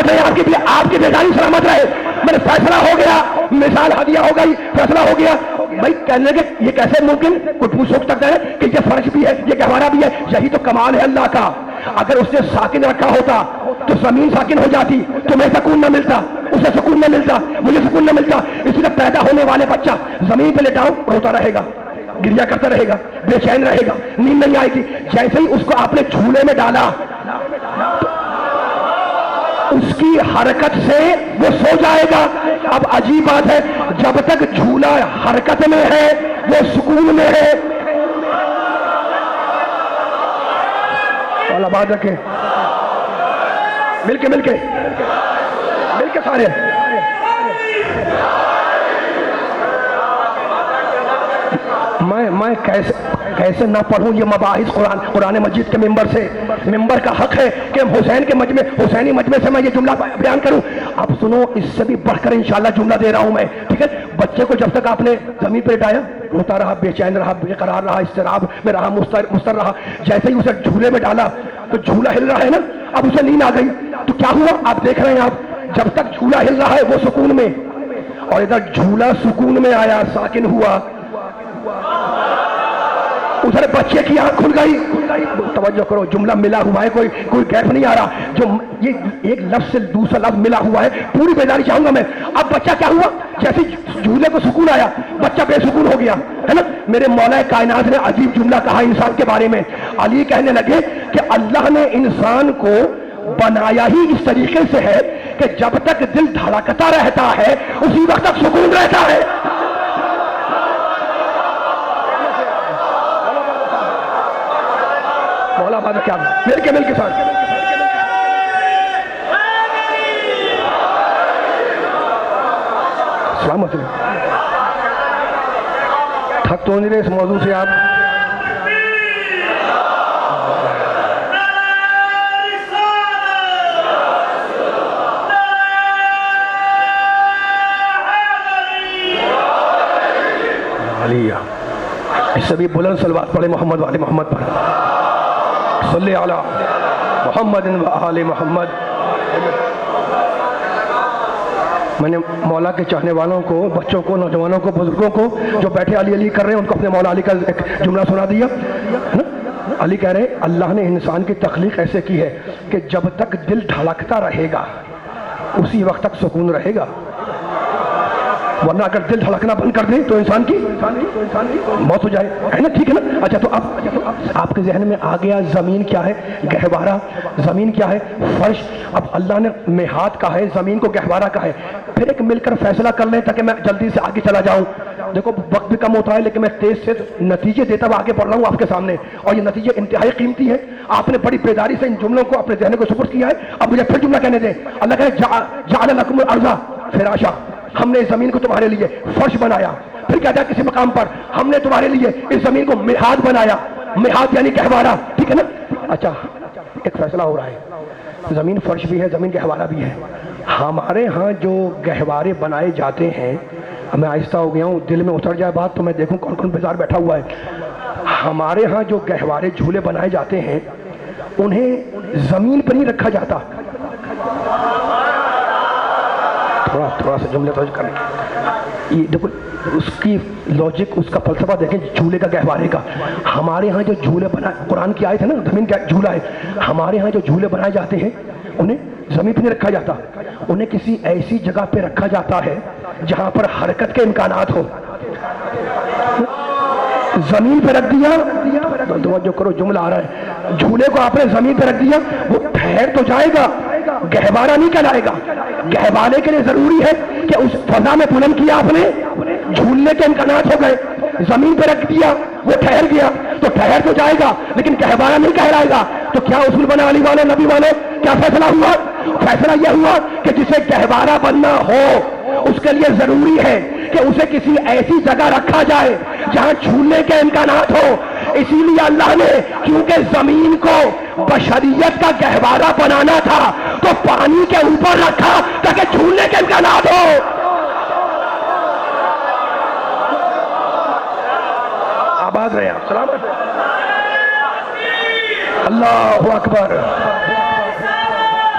ہے آپ کی بیداری سلامت رہے. میرے فیصلہ ہو گیا, مثال ہدیہ ہو گئی, فیصلہ ہو گیا. بھائی کہنے لگے یہ کیسے ممکن, کچھ سوچ سکتا ہے کہ یہ فرش بھی ہے, یہ گہوارہ بھی ہے. یہی تو کمال ہے اللہ کا. اگر اس نے ساکن رکھا ہوتا تو زمین ساکن ہو جاتی, تمہیں سکون نہ ملتا, اسے سکون نہ ملتا, مجھے سکون نہ ملتا. اس لیے پیدا ہونے والے بچہ زمین پہ لٹاؤ روتا رہے گا, گریا کرتا رہے گا, بے چین رہے گا, نیند نہیں آئے گی. جیسے ہی اس کو آپ نے جھولے میں ڈالا, اس کی حرکت سے وہ سو جائے گا. اب عجیب بات ہے, جب تک جھولا حرکت میں ہے وہ سکون میں ہے. اللہ بات رکھے. مل کے سارے میں کیسے نہ پڑھوں یہ مباحث قرآن مجید کے ممبر سے. ممبر کا حق ہے کہ حسین کے حسینی مجمع سے میں یہ جملہ بیان کروں. آپ سنو، اس سے بھی بڑھ کر انشاءاللہ جملہ دے رہا ہوں میں، ٹھیک ہے؟ بچے کو جب تک آپ نے زمین پہ لٹایا، روتا رہا، بے چین رہا، بے قرار رہا، اضطراب میں رہا، مستر رہا، جیسے ہی اسے جھولے میں ڈالا تو جھولا ہل رہا ہے نا، اب اسے نیند آ گئی تو کیا ہوا؟ آپ دیکھ رہے ہیں، آپ جب تک جھولا ہل رہا ہے وہ سکون میں، اور ادھر جھولا سکون میں آیا، ساکن ہوا، ادھر بچے کی آنکھ کھل گئی۔ توجہ کرو، جملہ ملا ہوا ہے، کوئی گیپ نہیں آ رہا، جو یہ ایک لفظ سے دوسرا لفظ ملا ہوا ہے، پوری بیداری چاہوں گا میں۔ اب بچہ کیا ہوا؟ جیسے جھولے کو سکون آیا، بچہ بے سکون ہو گیا، ہے نا؟ میرے مولا کائنات نے عجیب جملہ کہا انسان کے بارے میں۔ علی کہنے لگے کہ اللہ نے انسان کو بنایا ہی اس طریقے سے ہے کہ جب تک دل دھڑکتا رہتا ہے اسی وقت تک سکون رہتا ہے۔ مولا بات کیا مل کے ساتھ سلامت تھک تو نہیں رہے اس موضوع سے آپ؟ علیہ اس سے بھی بلند صلوات پڑھے محمد والے محمد پر، صلی علی محمد و آل محمد۔ میں نے مولا کے چاہنے والوں کو، بچوں کو، نوجوانوں کو، بزرگوں کو جو بیٹھے علی علی کر رہے ہیں ان کو اپنے مولا علی کا ایک جملہ سنا دیا۔ علی کہہ رہے اللہ نے انسان کی تخلیق ایسے کی ہے کہ جب تک دل دھڑکتا رہے گا اسی وقت تک سکون رہے گا، ورنہ اگر دل دھڑکنا بند کر دیں تو انسان کی موت ہو جائے، ہے نا؟ ٹھیک ہے نا؟ اچھا تو اب آپ کے ذہن میں آ گیا زمین کیا ہے، گہوارہ، زمین کیا ہے، فرش۔ اب اللہ نے میہات کا ہے، زمین کو گہوارہ کا ہے، پھر ایک مل کر فیصلہ کر لیں تاکہ میں جلدی سے آگے چلا جاؤں۔ دیکھو وقت بھی کم ہوتا ہے لیکن میں تیز سے نتیجے دیتا ہوا آگے بڑھ رہا ہوں آپ کے سامنے، اور یہ نتیجے انتہائی قیمتی ہے۔ آپ نے بڑی بیداری سے ان جملوں کو اپنے ذہن کو سپرد کیا ہے، اب مجھے پھر جملہ کہنے دیں۔ اللہ کہے جعل لکم الارض فراشا، ہم نے اس زمین کو تمہارے لیے فرش بنایا۔ پھر کہتا ہے کسی مقام پر ہم نے تمہارے لیے اس زمین کو مہاد بنایا، مہاد یعنی گہوارہ، ٹھیک ہے نا؟ اچھا ایک فیصلہ ہو رہا ہے، زمین فرش بھی ہے، زمین گہوارہ بھی ہے۔ ہمارے ہاں جو گہوارے بنائے جاتے ہیں، میں آہستہ ہو گیا ہوں، دل میں اتر جائے بات تو میں دیکھوں کون کون بیزار بیٹھا ہوا ہے۔ ہمارے ہاں جو گہوارے جھولے بنائے جاتے ہیں انہیں زمین پر نہیں رکھا جاتا۔ تھوڑا سا جملے توجہ کریں، یہ دیکھو اس کی لاجک، اس کا فلسفہ دیکھیں جھولے کا، گہوارے کا۔ ہمارے ہاں جو جھولے بنائے، قرآن کی آیت ہے نا، زمین کا جھولا ہے، ہمارے ہاں جو جھولے بنائے جاتے ہیں انہیں زمین پہ نہیں رکھا جاتا، انہیں کسی ایسی جگہ پہ رکھا جاتا ہے جہاں پر حرکت کے امکانات ہو۔ زمین پہ رکھ دیا، توجہ کرو جملہ آ رہا ہے، جھولے کو آپ نے زمین پہ رکھ دیا، وہ ٹھہر تو جائے گا، گہوارہ نہیں کہلائے گا۔ گہوارے کے لیے ضروری ہے کہ اس فضا میں بلند کیا آپ نے، جھولنے کے امکانات ہو گئے، زمین پہ رکھ دیا، وہ ٹھہر گیا تو ٹھہر تو جائے گا لیکن گہوارہ نہیں کہلائے گا۔ تو کیا اصول بنا علی والے، نبی والے، کیا فیصلہ ہوا؟ فیصلہ یہ ہوا کہ جسے گہوارہ بننا ہو اس کے لیے ضروری ہے کہ اسے کسی ایسی جگہ رکھا جائے جہاں جھولنے کے امکانات ہو۔ اسی لیے اللہ نے کیونکہ زمین کو بشریت کا گہوارہ بنانا تھا تو پانی کے اوپر رکھا تاکہ جھولنے کے امکانات ہو۔ آباد رہے آپ، سلامت اللہ اکبر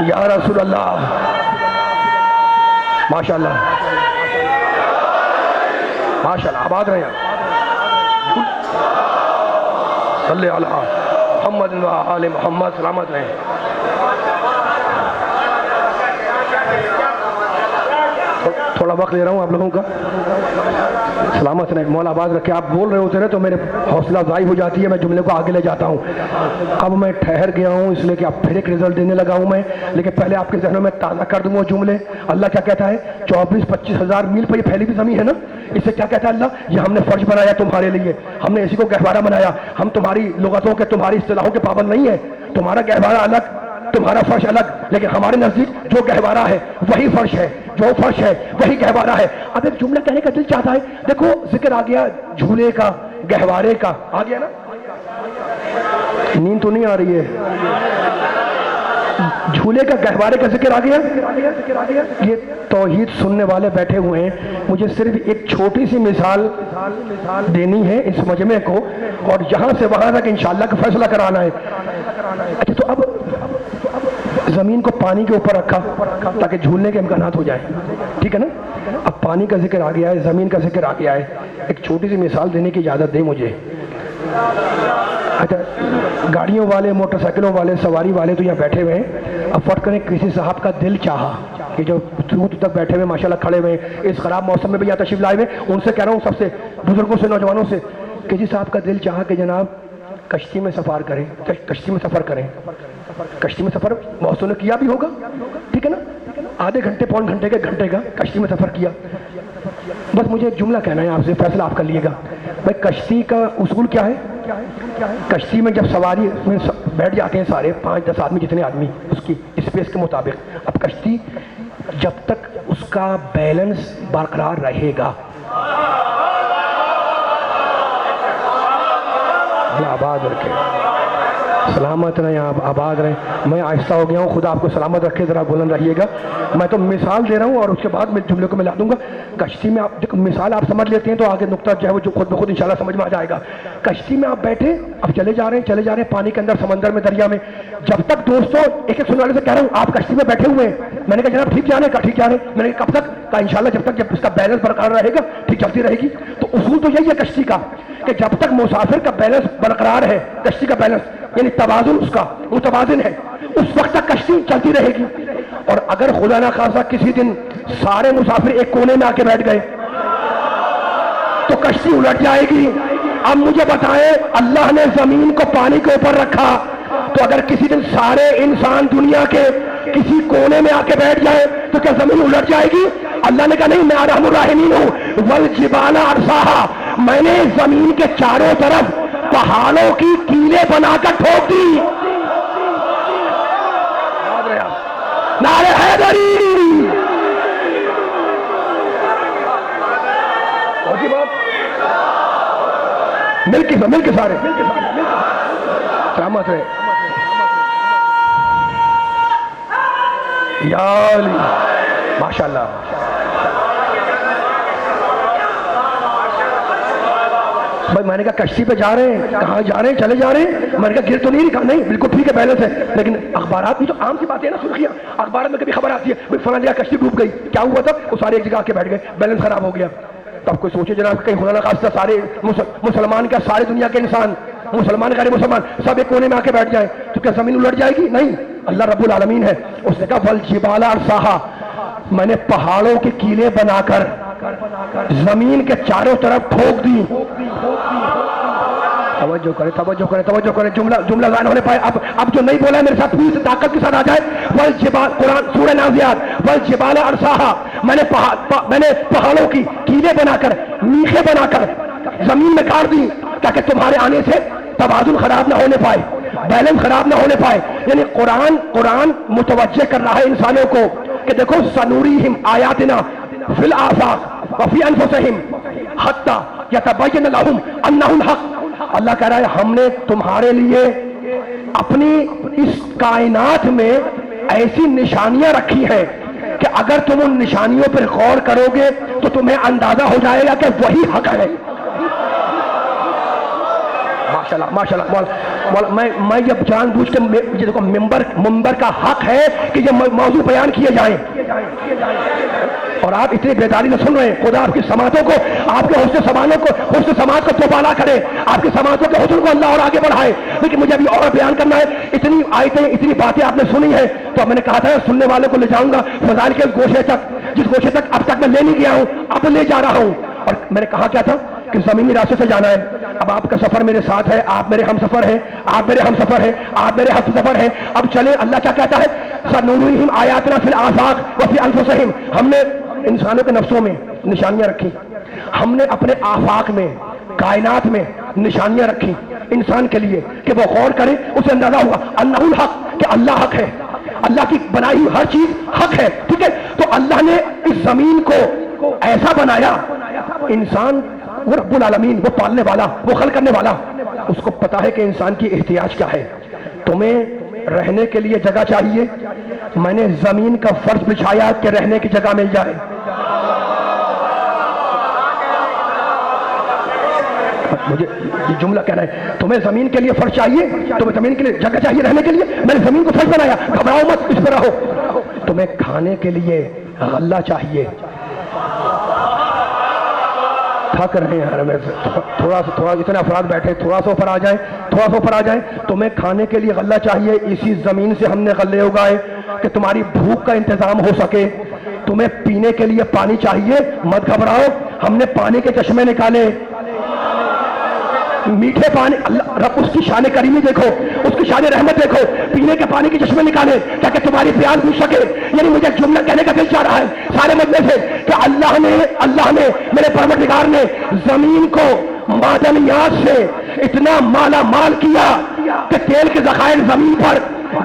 یا رسول اللہ، ماشاءاللہ ماشاءاللہ، آباد رہے آپ، صلی علی محمد و آل محمد، سلامت رہے۔ تھوڑا وقت لے رہا ہوں آپ لوگوں کا، سلامت رہے، مولا آباد رکھے۔ آپ بول رہے ہوتے ہیں تو میرے حوصلہ افزائی ہو جاتی ہے، میں جملے کو آگے لے جاتا ہوں۔ اب میں ٹھہر گیا ہوں اس لیے کہ اب پھر ایک رزلٹ دینے لگا ہوں میں، لیکن پہلے آپ کے ذہنوں میں تازہ کر دوں وہ جملے۔ اللہ کیا کہتا ہے؟ 24-25 ہزار میل پر یہ پھیلی بھی زمین ہے نا، اسے کیا کہتا ہے اللہ؟ یہ ہم نے فرش بنایا تمہارے لیے، ہم نے اسی کو گہوارہ بنایا۔ ہم تمہاری لغتوں کے، تمہاری اصطلاحوں کے پابند نہیں ہے، تمہارا گہوارہ الگ، تمہارا فرش الگ، لیکن ہمارے نزدیک جو گہوارہ ہے وہی فرش ہے، جو فرش ہے وہی گہوارہ ہے۔ اب ایک جملہ کہنے کا دل چاہتا ہے، دیکھو ذکر آ گیا جھولے کا، گہوارے کا، آ گیا نا؟ نیند تو نہیں آ رہی ہے؟ جھولے کا گہوارے کا ذکر آ گیا. یہ توحید سننے والے بیٹھے ہوئے ہیں, مجھے صرف ایک چھوٹی سی مثال دینی ہے اس مجمع کو, اور یہاں سے وہاں تک انشاءاللہ کا فیصلہ کرانا ہے. اچھا, تو اب زمین کو پانی کے اوپر رکھا تاکہ جھولنے کے امکانات ہو جائیں, ٹھیک ہے نا. اب پانی کا ذکر آ گیا ہے, زمین کا ذکر آ گیا ہے, ایک چھوٹی سی مثال دینے کی اجازت دیں مجھے. اچھا, گاڑیوں والے, موٹر سائیکلوں والے, سواری والے تو یہاں بیٹھے ہوئے ہیں. اب فرض کریں کسی صاحب کا دل چاہا کہ جو دور تک بیٹھے ہوئے ماشاءاللہ کھڑے ہوئے اس خراب موسم میں بھی یہاں تشریف لائے ہوئے, ان سے کہہ رہا ہوں, سب سے بزرگوں سے, نوجوانوں سے, کسی صاحب کا دل چاہا کہ جناب کشتی میں سفر کریں, کشتی میں سفر کریں. کشتی میں سفر بہت نے کیا بھی ہوگا, ٹھیک ہے نا, آدھے گھنٹے پون گھنٹے کے گھنٹے کا کشتی میں سفر کیا. بس مجھے ایک جملہ کہنا ہے آپ سے, فیصلہ آپ کر لیے گا. بھائی کشتی کا اصول کیا ہے؟ کشتی میں جب سواری میں بیٹھ جاتے ہیں سارے 5-10 آدمی, جتنے آدمی اس کی اسپیس کے مطابق, اب کشتی جب تک اس کا بیلنس برقرار رہے گا, اللہ آباد رکھے, سلامت رہیں آپ, آباد رہیں. میں آہستہ ہو گیا ہوں, خدا آپ کو سلامت رکھے, ذرا بلند رہیے گا. میں تو مثال دے رہا ہوں اور اس کے بعد میں جملے کو ملا دوں گا. کشتی میں آپ مثال آپ سمجھ لیتے ہیں تو آگے نقطہ جو ہے وہ جو خود بخود انشاءاللہ سمجھ میں آ جائے گا. کشتی میں آپ بیٹھے, اب چلے جا رہے ہیں پانی کے اندر, سمندر میں, دریا میں. جب تک دوستوں ایک ایک سننے والے سے کہہ رہا ہوں آپ کشتی میں بیٹھے ہوئے ہیں, میں نے کہا جناب ٹھیک جا رہے ہیں, ٹھیک جا رہے ہیں. میں نے کہا کب تک؟ کہا انشاءاللہ جب تک جب اس کا بیلنس برقرار رہے گا ٹھیک چلتی رہے گی. تو اصول تو یہی ہے کشتی کا کہ جب تک مسافر کا بیلنس برقرار ہے, کشتی کا بیلنس یعنی توازن اس کا متوازن ہے, اس وقت تک کشتی چلتی رہے گی. اور اگر خدا نہ خاصہ کسی دن سارے مسافر ایک کونے میں آ کے بیٹھ گئے تو کشتی الٹ جائے گی. اب مجھے بتائیں, اللہ نے زمین کو پانی کے اوپر رکھا, تو اگر کسی دن سارے انسان دنیا کے کسی کونے میں آ کے بیٹھ جائے تو کیا زمین الٹ جائے گی؟ اللہ نے کہا نہیں, میں ارحم الراحمین ہوں. والجبال ارساہا, میں نے زمین کے چاروں طرف پہاڑوں کی کیلیں بنا کر ٹھوک دی. نعرہ حیدری. مل کے سارے سلامت رہے. یا علی ماشاءاللہ. بھائی میں نے کہا کشتی پہ جا رہے ہیں, کہاں جا رہے ہیں, چلے جا رہے ہیں. میں نے کہا گر تو نہیں رہا, نہیں بالکل ٹھیک ہے بیلنس ہے. لیکن اخبارات میں تو عام سی باتیں ہیں نا, سرخیاں اخبارات میں کبھی خبر آتی ہے بھائی فلاں جگہ کشتی ڈوب گئی, کیا ہوا تھا؟ وہ سارے ایک جگہ آ کے بیٹھ گئے, بیلنس خراب ہو گیا. تب کوئی سوچے جناب کہیں خدا نہ خاصہ سارے مسلمان کیا ساری دنیا کے انسان, مسلمان غیر مسلمان سب ایک کونے میں آ کے بیٹھ جائیں تو کیا زمین الٹ جائے گی؟ نہیں, اللہ رب العالمین ہے. اس نے کہا والجبال ارساہا, میں نے پہاڑوں کی کیلیں بنا کر زمین کے چاروں طرف ٹھوک دی. توجہ کریں, جملہ ذہن ہونے پائے. اب جو نہیں بولا ہے میرے ساتھ پوری طاقت کے ساتھ آ جائے. والجبال, قرآن سورہ نازعات, والجبال ارساہا, میں نے پہاڑوں کی کیلیں بنا کر, میخیں بنا کر زمین میں گاڑ دی تاکہ تمہارے آنے سے توازن خراب نہ ہونے پائے, بیلنس خراب نہ ہونے پائے. یعنی قرآن متوجہ کر رہا ہے انسانوں کو کہ دیکھو سنوریہم آیاتنا فی الآفاق وفی انفسہم حتی یتبین لہم انہ الحق. اللہ کہہ رہا ہے ہم نے تمہارے لیے اپنی اس کائنات میں ایسی نشانیاں رکھی ہیں کہ اگر تم ان نشانیوں پر غور کرو گے تو تمہیں اندازہ ہو جائے گا کہ وہی حق ہے. ماشاءاللہ میں یہ جان بوجھ کے یہ دیکھو منبر کا حق ہے کہ یہ موضوع بیان کیے جائیں, اور آپ اتنی بیداری سے سن رہے ہیں. خدا آپ کی سماعتوں کو, آپ کے حسن سماعتوں کو, حسن سماعت کو دوبالا کرے, آپ کی سماعتوں کے حسن کو اللہ اور آگے بڑھائے. لیکن مجھے ابھی اور بیان کرنا ہے. اتنی آیتیں, اتنی باتیں آپ نے سنی ہیں, تو میں نے کہا تھا سننے والے کو لے جاؤں گا فضائل کے اس گوشے تک, جس گوشے تک اب تک میں لے نہیں گیا ہوں, اب لے جا رہا ہوں. اور میں نے کہا کیا تھا کہ زمینی راستے سے جانا ہے. اب آپ کا سفر میرے ساتھ ہے, آپ میرے ہم سفر ہیں, آپ میرے ہم سفر ہیں, آپ میرے ہم سفر ہیں. اب چلے, اللہ کیا کہتا ہے, سنوریہم آیاتنا فی الآفاق وفی انفسہم. ہم نے انسانوں کے نفسوں میں نشانیاں رکھی, ہم نے اپنے آفاق میں, کائنات میں نشانیاں رکھی انسان کے لیے کہ وہ غور کرے, اسے اندازہ ہوگا انہ الحق, کہ اللہ حق ہے, اللہ کی بنائی ہوئی ہر چیز حق ہے. ٹھیک ہے, تو اللہ نے اس زمین کو ایسا بنایا, انسان وہ رب العالمین, وہ پالنے والا, وہ خلق کرنے والا, اس کو پتا ہے کہ انسان کی احتیاج کیا ہے. تمہیں رہنے کے لیے جگہ چاہیے, میں نے زمین کا فرش بچھایا کہ رہنے کی جگہ مل جائے. مجھے یہ جملہ کہنا ہے, تمہیں زمین کے لیے فرش چاہیے, تمہیں زمین کے لیے جگہ چاہیے رہنے کے لیے, میں نے زمین کو فرش بنایا, گھبراؤ مت, اس پر رہو. تمہیں کھانے کے لیے غلہ چاہیے, تھک رہے ہیں یار, تھوڑا اتنے افراد بیٹھے, تھوڑا سا اوپر آ جائیں. تمہیں کھانے کے لیے غلہ چاہیے, اسی زمین سے ہم نے غلے اگائے کہ تمہاری بھوک کا انتظام ہو سکے. تمہیں پینے کے لیے پانی چاہیے, مت گھبراؤ, ہم نے پانی کے چشمے نکالے, میٹھے پانی. اللہ رب اس کی شان کریمی دیکھو, اس کی شان رحمت دیکھو, پینے کے پانی کے چشمے نکالے تاکہ تمہاری پیاس بجھ سکے. یعنی مجھے جملہ کہنے کا دل چاہ رہا ہے سارے مجلے سے کہ اللہ نے میرے پروردگار نے زمین کو معدنیات سے اتنا مالا مال کیا کہ تیل کے ذخائر زمین پر,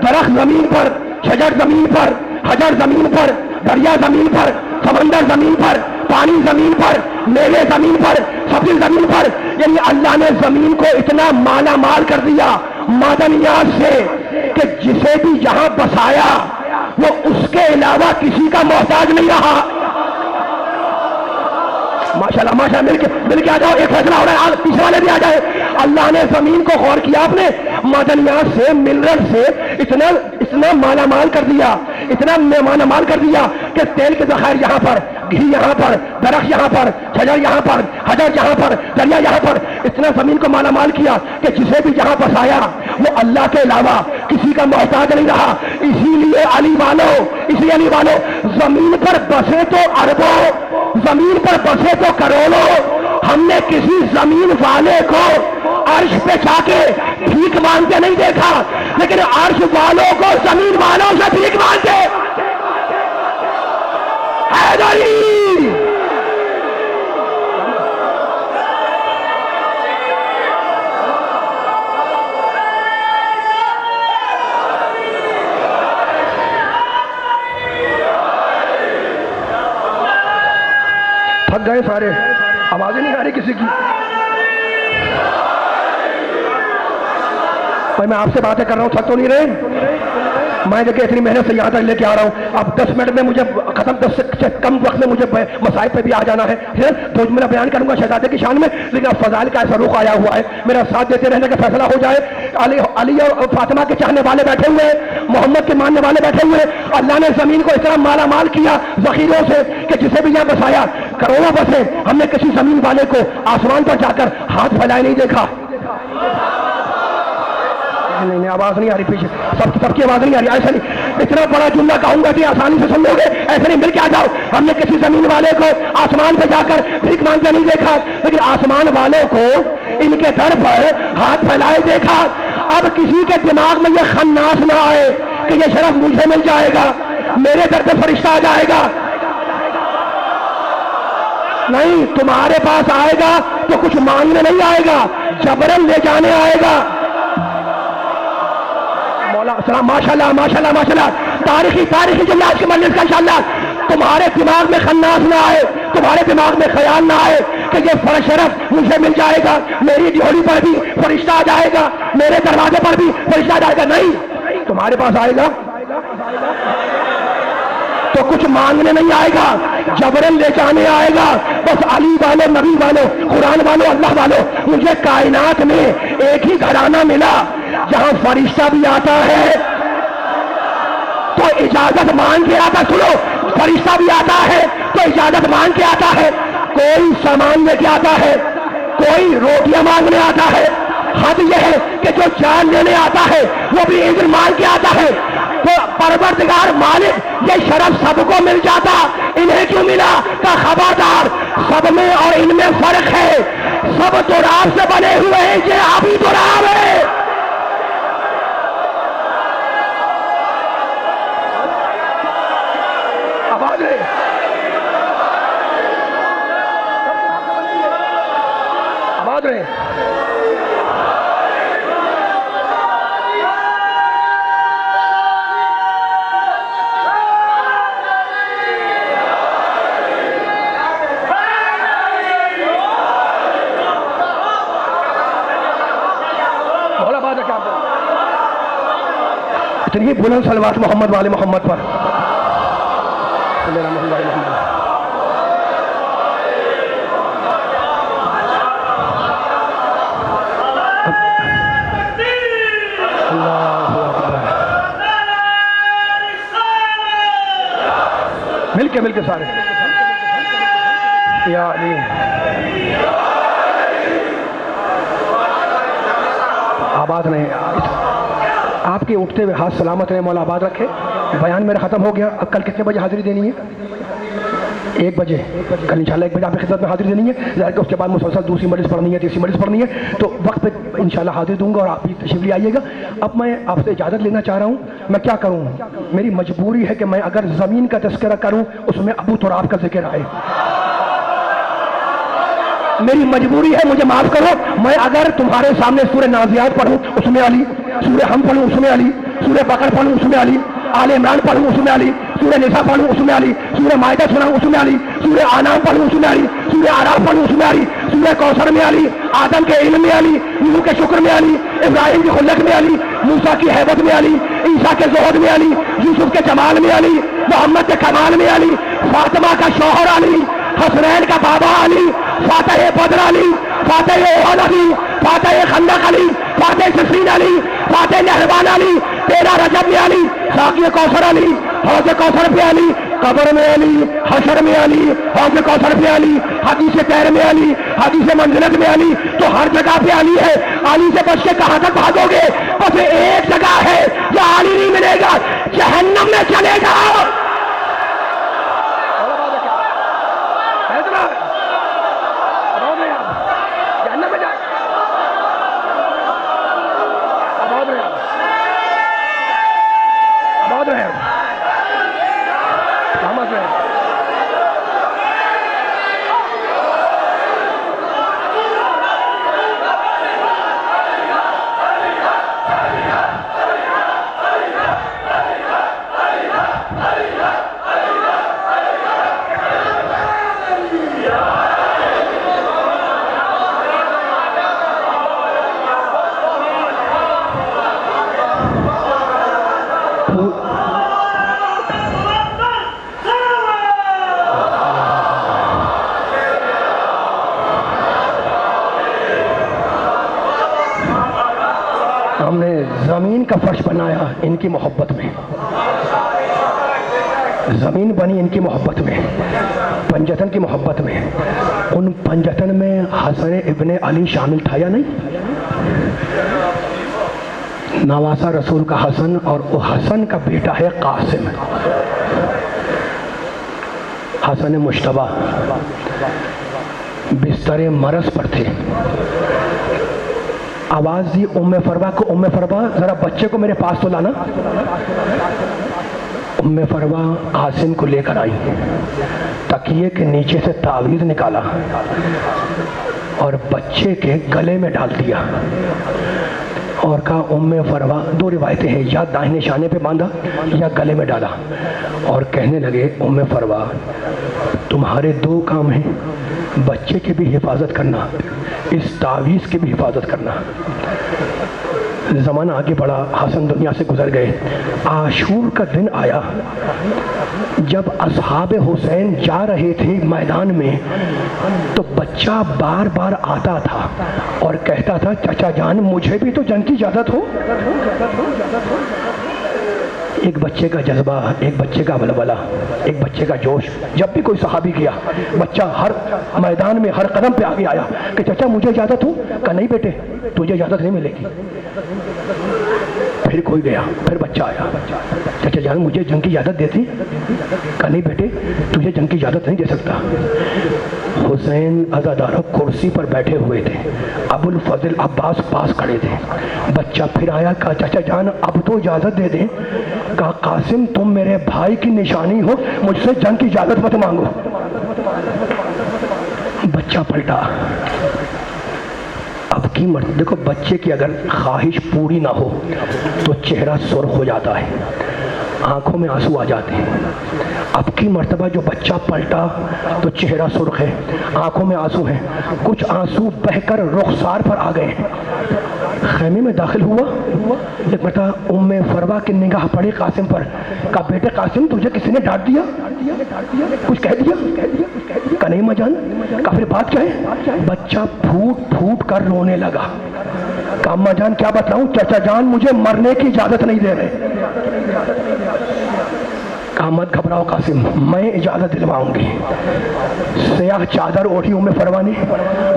درخت زمین پر, شجر زمین پر, حجر زمین پر, دریا زمین پر, سمندر زمین پر, پانی زمین پر, میوے زمین پر, سبزی زمین پر. یعنی اللہ نے زمین کو اتنا مالا مال کر دیا معدنیات سے کہ جسے بھی یہاں بسایا وہ اس کے علاوہ کسی کا محتاج نہیں رہا. ماشاءاللہ ماشاءاللہ, مل کے آ جاؤ, ایک فیصلہ ہو رہا ہے, پیچھے والے بھی آ جائے. اللہ نے زمین کو غور کیا, آپ نے معدنیات سے, منرل سے اتنا مالا مال کر دیا, اتنا مالا مال کر دیا کہ تیل کے ذخائر یہاں پر, گھی یہاں پر, درخت یہاں پر, شجر یہاں پر, حجر یہاں پر, دریا یہاں پر, اتنا زمین کو مالا مال کیا کہ جسے بھی یہاں بسایا وہ اللہ کے علاوہ کسی کا محتاج نہیں رہا. اسی لیے علی والو, زمین پر بسے تو اربوں, زمین پر بسے تو کروڑوں, ہم نے کسی زمین والے کو عرش پہ جا کے بھیک مانگتے نہیں دیکھا, لیکن عرش والوں کو زمین والوں سے بھیک مانگتے. حیدری تھک گئے سارے, آوازیں نہیں آ رہی کسی کی. بھائی میں آپ سے باتیں کر رہا ہوں, تھک تو نہیں رہے؟ میں دیکھیں اتنی محنت سے یہاں تک لے کے آ رہا ہوں, اب 10 منٹ میں مجھے ختم, 10 سے کم وقت میں مجھے مسائل پہ بھی آ جانا ہے. تو میں بیان کروں گا شہزادے کی شان میں, لیکن اب فضائل کا ایسا رخ آیا ہوا ہے, میرا ساتھ دیتے رہنے کا فیصلہ ہو جائے. علی اور فاطمہ کے چاہنے والے بیٹھے ہوئے, محمد کے ماننے والے بیٹھے ہوئے. اللہ نے زمین کو اس طرح مالا مال کیا ذخیروں سے کہ جسے بھی یہاں بسایا کروڑوں بسے, ہم نے کسی زمین والے کو آسمان پر جا کر ہاتھ پھیلائے نہیں دیکھا. نہیں آواز نہیں آ رہی, پیچھے سب کی آواز نہیں آ رہی. ایسا نہیں, اتنا بڑا جملہ کہوں گا کہ آسانی سے سن لو گے, ایسا نہیں, مل کے آ جاؤ. ہم نے کسی زمین والے کو آسمان پہ جا کر بھیک مانگتے نہیں دیکھا, لیکن آسمان والوں کو ان کے در پر ہاتھ پھیلائے دیکھا. اب کسی کے دماغ میں یہ خناس نہ آئے کہ یہ شرف مجھے مل جائے گا, میرے در پہ فرشتہ آ جائے گا. نہیں, تمہارے پاس آئے گا تو کچھ مانگنے نہیں آئے گا, جبرن لے جانے آئے گا. ماشاءاللہ ماشاءاللہ ماشاءاللہ, تاریخی جملہ آج کے مجلس کا انشاءاللہ. تمہارے دماغ میں خناس نہ آئے, تمہارے دماغ میں خیال نہ آئے کہ یہ شرف مجھے مل جائے گا, میری ڈیوڑی پر بھی فرشتہ آ جائے گا, میرے دروازے پر بھی فرشتہ آ جائے گا. نہیں, تمہارے پاس آئے گا تو کچھ مانگنے نہیں آئے گا, جبرن لے جانے آئے گا. بس علی والو, نبی والو, قرآن والو, اللہ والو, مجھے کائنات میں ایک ہی گھرانہ ملا جہاں فرشتہ بھی آتا ہے تو اجازت مانگ کے آتا. سنو, فرشتہ بھی آتا ہے تو اجازت مانگ کے آتا ہے. کوئی سامان لے کے آتا ہے, کوئی روٹیاں مانگنے آتا ہے. حد یہ ہے کہ جو جان لینے آتا ہے وہ بھی اذن مانگ کے آتا ہے. تو پروردگار مالک یہ شرف سب کو مل جاتا, انہیں کیوں ملا؟ کا خبردار, سب میں اور ان میں فرق ہے. سب تراب سے بنے ہوئے ہیں, یہ ابھی تراب ہے. آواز رہے چلیے بلند صلوات محمد والے محمد پر. مل کے سارے یا علی. آباد رہے آپ کے اٹھتے ہوئے ہاتھ سلامت رہے، مولا آباد رکھے. بیان میرا ختم ہو گیا. اب کل کتنے بجے حاضری دینی ہے؟ 1 بجے. کل انشاءاللہ 1 بجے آپ کی خدمت میں حاضری دینی ہے. ظاہر کہ اس کے بعد مسلسل دوسری مجلس پڑھنی ہے، تیسری مجلس پڑھنی ہے، تو وقت پہ انشاءاللہ حاضری دوں گا اور آپ بھی تشریف لے آئیے گا. اب میں آپ سے اجازت لینا چاہ رہا ہوں. میں کیا کروں؟ میری مجبوری ہے کہ میں اگر زمین کا تذکرہ کروں اس میں ابو تراب کا ذکر آئے. میری مجبوری ہے، مجھے معاف کرو. میں اگر تمہارے سامنے سورہ نازیات پڑھوں اس میں علی، سورہ ہم پڑھوں اس میں علی، سورہ بقر پڑھوں اس میں علی، آل عمران پڑھوں اس میں علی، سورہ نساء پڑھوں اس میں علی، سورہ مائدہ سناؤں اس میں علی، سورہ انعام پڑھوں اس میں علی، سورہ اعراف پڑھوں اس میں علی، سورہ کوثر میں علی، آدم کے علم میں علی، نوح کے شکر میں علی، ابراہیم کی خلت میں علی، موسیٰ کی ہیبت میں علی، عیسیٰ کے زہد میں علی، یوسف کے جمال میں علی، محمد کے کمال میں علی، فاطمہ کا شوہر علی، حسنین کا بابا علی، فاتح بدر علی، فاتح احد علی، فاتح خندق علی، فاتح صفین علی، فاتح نہروان علی، 13 رجب میں علی، ساقی کوثر علی، حوض کوثر پہ علی، قبر میں علی، حشر میں علی، حوض کوثر پہ علی، حدیث طیر میں علی، حدیث منزلت میں علی. تو ہر جگہ پہ علی ہے. علی سے بچ کے کہاں تک بھاگو گے؟ بس ایک جگہ ہے جہاں علی نہیں ملے گا، جہنم میں چلے گا. ہم نے زمین کا فرش بنایا ان کی محبت میں، زمین بنی ان کی محبت میں، پنجتن کی محبت میں. ان پنجتن میں حسن ابن علی شامل تھا یا نہیں؟ نواسا رسول کا حسن، اور وہ حسن کا بیٹا ہے قاسم. حسن مشتبہ بستر مرض پر تھے. آواز دی ام فروا کو، ام فروا ذرا بچے کو میرے پاس تو لانا. ام فروا قاسم کو لے کر آئی، تکیے کے نیچے سے تعویذ نکالا اور بچے کے گلے میں ڈال دیا اور کہا ام فروا، 2 روایتیں ہیں، یا داہنے شانے پہ باندھا یا گلے میں ڈالا، اور کہنے لگے ام فروا تمہارے 2 کام ہیں، بچے کی بھی حفاظت کرنا، اس تعویذ کی بھی حفاظت کرنا. زمانہ آگے بڑھا، حسن دنیا سے گزر گئے. عاشور کا دن آیا جب اصحاب حسین جا رہے تھے میدان میں، تو بچہ بار بار آتا تھا اور کہتا تھا چچا جان مجھے بھی تو جنگ کی اجازت ہو. ایک بچے کا جذبہ، ایک بچے کا ولولہ، ایک بچے کا جوش. جب بھی کوئی صحابی گیا، بچہ ہر میدان میں ہر قدم پہ آگے آیا کہ چچا مجھے اجازت ہو؟ کہا نہیں بیٹے تجھے اجازت نہیں ملے گی. پھر کوئی گیا، پھر بچہ آیا، چچا جان مجھے جنگ کی اجازت دیتی؟ کہا نہیں بیٹے تجھے جنگ کی اجازت نہیں دے سکتا. حسین عزادارہ کرسی پر بیٹھے ہوئے تھے، ابو الفضل عباس پاس کھڑے تھے. بچہ پھر آیا، کہا چچا جان اب تو اجازت دے دیں. کہا قاسم تم میرے بھائی کی نشانی ہو، مجھ سے جنگ کی اجازت مت مانگو. بچہ پلٹا. اب کی دیکھو بچے کی اگر خواہش پوری نہ ہو تو چہرہ سرخ ہو جاتا ہے، آنکھوں میں آنسو آ جاتے ہیں. اب کی مرتبہ جو بچہ پلٹا تو چہرہ سرخ ہے، آنکھوں میں آنسو ہیں، کچھ آنسو بہہ کر رخسار پر آ گئے ہیں. خیمے میں داخل ہوا، ایک بیٹا ام فروا کی نگاہ پڑی قاسم پر، کہا بیٹے قاسم تجھے کسی نے ڈانٹ دیا، کچھ کہہ دیا؟ کہا نہیں ماں جان۔ کہا پھر بات کیا ہے؟ بچہ پھوٹ پھوٹ کر رونے لگا۔ کہا اماں جان کیا بتلاؤں، چچا جان مجھے مرنے کی اجازت نہیں دے رہے۔ کہا مت گھبراؤ قاسم، میں اجازت دلواؤں گی۔ سیاہ چادر اوڑھی ام فروا نے،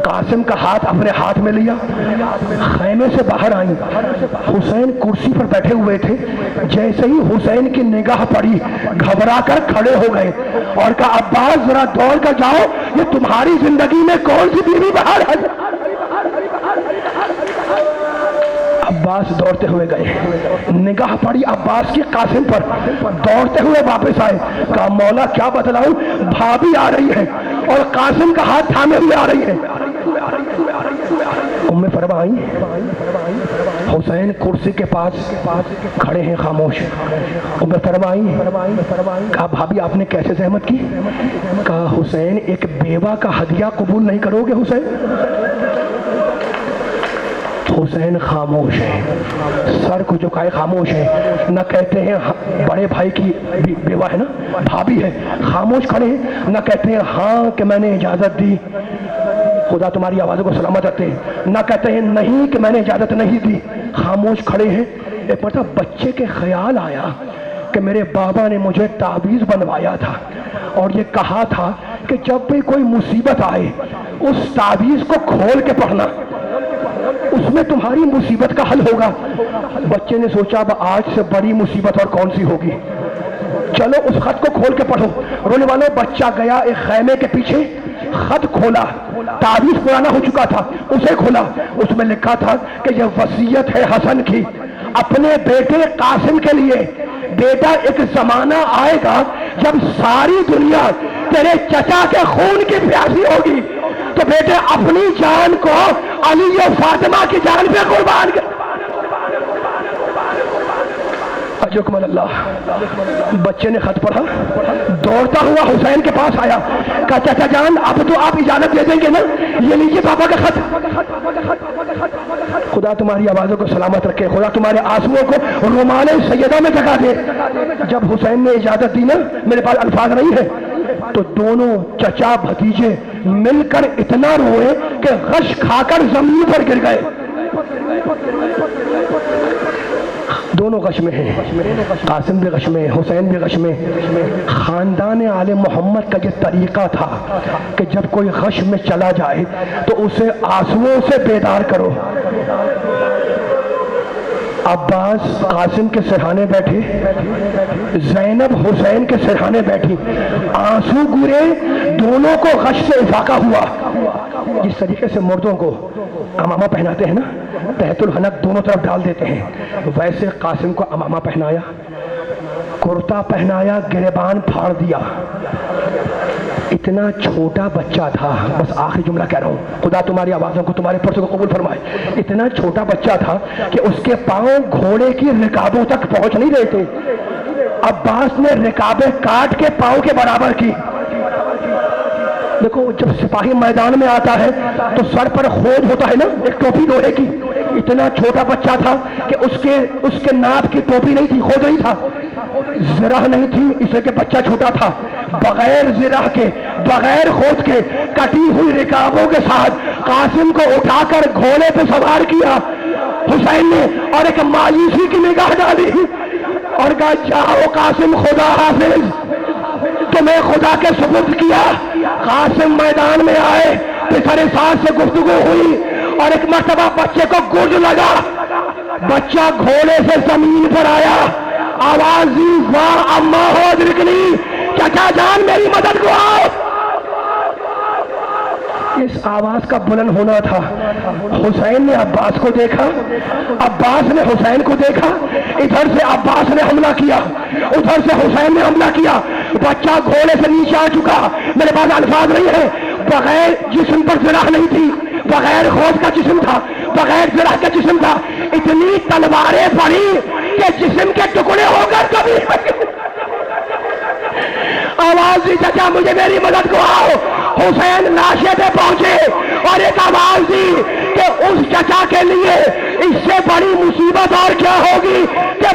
قاسم کا ہاتھ اپنے ہاتھ میں لیا، خیمے سے باہر آئیں۔ حسین کرسی پر بیٹھے ہوئے تھے، جیسے ہی حسین کی نگاہ پڑی گھبرا کر کھڑے ہو گئے اور کہا عباس ذرا دوڑ کر جاؤ، یہ تمہاری زندگی میں کون سی بیوی بہار ہے؟ عباس دوڑتے ہوئے گئے، نگاہ پڑی عباس کی قاسم پر، دوڑتے ہوئے واپس آئے، کہا مولا کیا بتلاؤں، بھابھی آ رہی ہے اور قاسم کا ہاتھ تھامے ہوئے آ رہی ہے۔ ام فروا آئیں، حسین کرسی کے پاس کھڑے ہیں خاموش۔ ام فرما آئیں، کہا بھابھی آپ نے کیسے زحمت کی؟ کہا حسین ایک بیوہ کا ہدیہ قبول نہیں کرو گے حسین؟ حسین خاموش ہے، سر کو جھکائے خاموش ہے، نہ کہتے ہیں بڑے بھائی کی بیوہ ہے نا بھابھی ہے، خاموش کھڑے ہیں، نہ کہتے ہیں ہاں کہ میں نے اجازت دی خدا تمہاری آوازوں کو سلامت رکھتے، نہ کہتے ہیں نہیں کہ میں نے اجازت نہیں دی، خاموش کھڑے ہیں۔ ایک مرتبہ بچے کے خیال آیا کہ میرے بابا نے مجھے تعویذ بنوایا تھا اور یہ کہا تھا کہ جب بھی کوئی مصیبت آئے اس تعویذ کو کھول کے پڑھنا، اس میں تمہاری مصیبت کا حل ہوگا۔ بچے نے سوچا اب آج سے بڑی مصیبت اور کون سی ہوگی، چلو اس خط کو کھول کے پڑھو۔ رونے والوں بچہ گیا ایک خیمے کے پیچھے، خط کھولا، تعویذ پرانا ہو چکا تھا، اسے کھولا، اس میں لکھا تھا کہ یہ وصیت ہے حسن کی اپنے بیٹے قاسم کے لیے، بیٹا ایک زمانہ آئے گا جب ساری دنیا تیرے چچا کے خون کی پیاسی ہوگی، تو بیٹے اپنی جان کو علی و فاطمہ کی جان پہ قربان کر۔ اجرکم اللہ۔ بچے نے خط پڑھا، دوڑتا ہوا حسین کے پاس آیا، کہا چچا جان اب تو آپ اجازت دے دیں گے نا، یہ لیجیے پاپا کا خط۔ خدا تمہاری آوازوں کو سلامت رکھے، خدا تمہارے آنسوؤں کو رومان سیدہ میں جگہ دے۔ جب حسین نے اجازت دی نا، میرے پاس الفاظ نہیں ہے، تو دونوں چچا بھتیجے مل کر اتنا روئے کہ غش کھا کر زمین پر گر گئے۔ دونوں غش میں ہیں، قاسم بھی غش میں، حسین بھی غش میں۔ خاندان آل محمد کا یہ طریقہ تھا کہ جب کوئی غش میں چلا جائے تو اسے آنسوؤں سے بیدار کرو۔ عباس قاسم کے سرہانے بیٹھے، زینب حسین کے سرہانے بیٹھی، آنسو گرے، دونوں کو غش سے افاقہ ہوا۔ جس طریقے سے مردوں کو امامہ پہناتے ہیں نا، تحت الحنک دونوں طرف ڈال دیتے ہیں، ویسے قاسم کو امامہ پہنایا، کرتا پہنایا، گریبان پھاڑ دیا۔ اتنا چھوٹا بچہ تھا، بس آخری جملہ کہہ رہا ہوں، خدا تمہاری آوازوں کو تمہارے پرسوں کو قبول فرمائے۔ اتنا چھوٹا بچہ تھا کہ اس کے پاؤں گھوڑے کی رکابوں تک پہنچ نہیں رہے تھے، عباس نے رکابیں کاٹ کے پاؤں کے برابر کی۔ دیکھو جب سپاہی میدان میں آتا ہے تو سر پر خود ہوتا ہے نا، ایک ٹوپی لوہے کی، اتنا چھوٹا بچہ تھا کہ اس کے ناپ کی ٹوپی نہیں تھی، خود نہیں تھا، زرہ نہیں تھی، اس لیے کہ بچہ چھوٹا تھا۔ بغیر زرہ کے، بغیر خود کے، کٹی ہوئی رکابوں کے ساتھ قاسم کو اٹھا کر گھوڑے پہ سوار کیا حسین نے، اور ایک مایوسی کی نگاہ ڈالی اور کہا جاؤ قاسم خدا حافظ، تمہیں خدا کے سپرد کیا۔ قاسم میدان میں آئے، پسر ساز سے گفتگو ہوئی اور ایک مرتبہ بچے کو گرج لگا، بچہ گھوڑے سے زمین پر آیا، آواز دی واہ اماں ہو درکنی، چچا جان میری مدد کو آؤ۔ اس آواز کا بلند ہونا تھا۔ حسین نے عباس کو دیکھا، عباس نے حسین کو دیکھا، ادھر سے عباس نے حملہ کیا، ادھر سے حسین نے حملہ کیا، بچہ گھوڑے سے نیچے آ چکا، میرے پاس الفاظ نہیں ہے، بغیر جسم پر زرہ نہیں تھی، بغیر خود کا جسم تھا، بغیر زرہ کا جسم تھا، اتنی تلواریں پڑی کہ جسم کے ٹکڑے ہو کر کبھی آواز دی چچا مجھے میری مدد کو آؤ۔ حسین لاشے پہ پہنچے اور ایک آواز دی کہ کہ اس چچا کے لیے اس سے بڑی مصیبت اور کیا ہوگی کہ